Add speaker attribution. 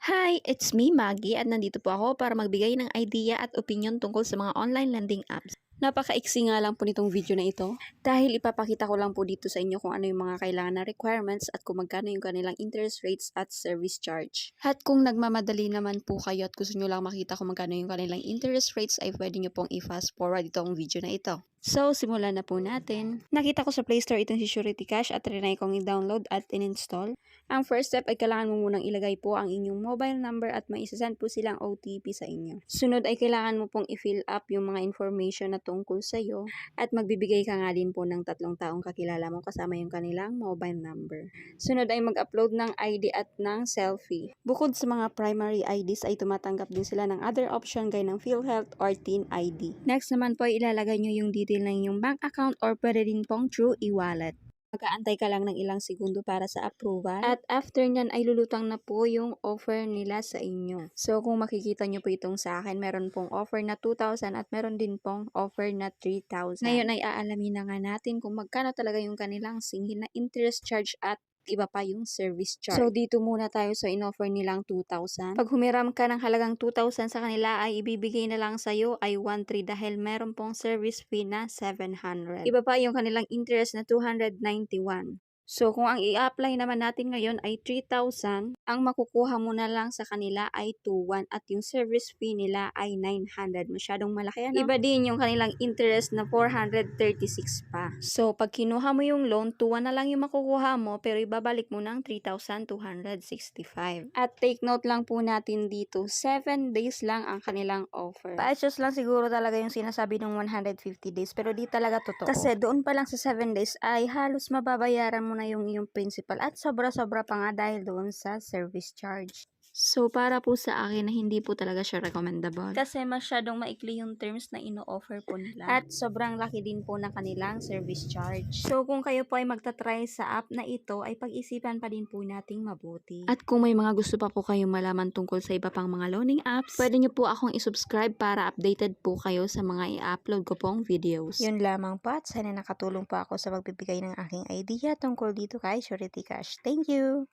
Speaker 1: Hi, it's me, Maggie, at nandito po ako para magbigay ng idea at opinion tungkol sa mga online lending apps. Napakaiksi nga lang po nitong video na ito dahil ipapakita ko lang po dito sa inyo kung ano yung mga kailangan na requirements at kung magkano yung kanilang interest rates at service charge. At kung nagmamadali naman po kayo at gusto nyo lang makita kung magkano yung kanilang interest rates ay pwede nyo pong i-fast forward itong video na ito. So, simulan na po natin. Nakita ko sa Play Store itong si Surety Cash at trinay kong i-download at in-install. Ang first step ay kailangan mo munang ilagay po ang inyong mobile number at may isasend po silang OTP sa inyo. Sunod ay kailangan mo pong i-fill up yung mga information na tungkol sa iyo at magbibigay ka nga din po ng 3 taong kakilala mo kasama yung kanilang mobile number. Sunod ay mag-upload ng ID at ng selfie. Bukod sa mga primary IDs ay tumatanggap din sila ng other option gaya ng PhilHealth or Teen ID. Next naman po ay ilalagay nyo yung detail ng inyong bank account or pwede din pong through e-wallet. Mag-aantay ka lang ng ilang segundo para sa approval. At after nyan ay lulutang na po yung offer nila sa inyo. So kung makikita nyo po itong sa akin, meron pong offer na 2,000 at meron din pong offer na 3,000. Ngayon ay aalamin na nga natin kung magkano talaga yung kanilang singil na interest charge at iba pa yung service charge. So, dito muna tayo sa in-offer nilang 2,000. Pag humiram ka ng halagang 2,000 sa kanila, ay ibibigay na lang sa'yo ay 1,300 dahil meron pong service fee na 700. Iba pa yung kanilang interest na 291. So, kung ang i-apply naman natin ngayon ay 3,000, ang makukuha mo na lang sa kanila ay 2,1 at yung service fee nila ay 900. Masyadong malaki ano? Iba din yung kanilang interest na 436 pa. So, pag kinuha mo yung loan, 2,1 na lang yung makukuha mo pero ibabalik mo ng 3,265. At take note lang po natin dito, 7 days lang ang kanilang offer. Pa-adjust lang siguro talaga yung sinasabi ng 150 days pero di talaga totoo. Kasi doon pa lang sa 7 days ay halos mababayaran mo na yung iyong principal at sobra-sobra pa nga dahil doon sa service charge. So, para po sa akin na hindi po talaga siya recommendable. Kasi masyadong maikli yung terms na ino-offer po nila. At sobrang laki din po ng kanilang service charge. So, kung kayo po ay magta-try sa app na ito, ay pag-isipan pa din po nating mabuti. At kung may mga gusto pa po kayong malaman tungkol sa iba pang mga loaning apps, pwede nyo po akong isubscribe para updated po kayo sa mga i-upload ko pong videos. Yun lamang po at sana nakatulong po ako sa magbibigay ng aking idea tungkol dito kay Surety Cash. Thank you!